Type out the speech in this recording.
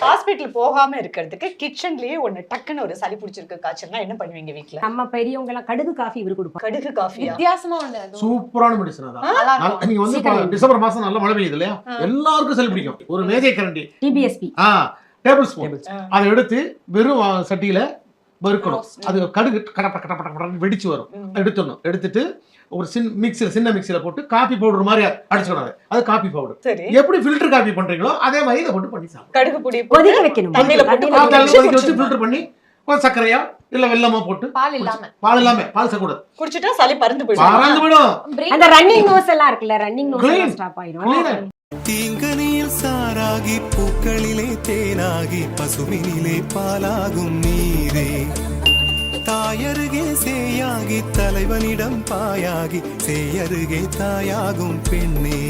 Hospital போகாம இருக்கிறதுக்கு கிச்சன்லயே ஒண்ணு டக்குன்னு ஒரு சளி பிடிச்சிருக்கு காய்ச்சல்னா என்ன பண்ணுவீங்க வீட்ல? நம்ம பெரியவங்க எல்லாம் கடுகு காஃபி இவரு கொடுப்பாங்க. கடுகு காஃபியா? வித்தியாசமா உண்டு அது. சூப்பரான மெடிசன் அதான். நீங்க வந்து டிசம்பர் மாசம் நல்ல மழை பெய்யுது இல்லையா, எல்லாருக்கும் சளி பிடிக்கும். ஒரு மேஜை கரண்டி டிபிஎஸ்பி டேபிள் ஸ்பூன் அதை எடுத்து வெறும் சட்டியில வறுக்கணும். அது கடுகு கடப்பட கடப்பட கடப்பட வெடிச்சு வரும். எடுத்துடணும். எடுத்துட்டு ஒரு சின்ன மிக்சியில போட்டு காபி பவுடர் மாதிரி அடிச்சுக்கணும். அது காபி பவுடர். சரி. எப்படி ஃபில்டர் காபி பண்றீங்களோ அதே மாதிரி இதை போட்டு பண்ணி சாப்பிடுங்க. கடுகு பொடி கொதிக்க வைக்கணும். தண்ணியில போட்டு கொதிக்க வச்சு ஃபில்டர் பண்ணி ஒரு சர்க்கரையா இல்ல வெல்லமா போட்டு பால் இல்லாம பால் சாப்பிடாது. குடிச்சிட்டா சளி பறந்து போயிடும். அந்த ரன்னிங் நோஸ் எல்லாம் இருக்குல்ல, ரன்னிங் நோஸ் ஸ்டாப் ஆயிடும். தீங்கனியில் சாராகி பூக்களிலே தேனாகி பசுவினிலே பாலாகும் நீரே, தாயருகே சேயாகி தலைவனிடம் பாயாகி சேயருகே தாயாகும் பெண்ணே.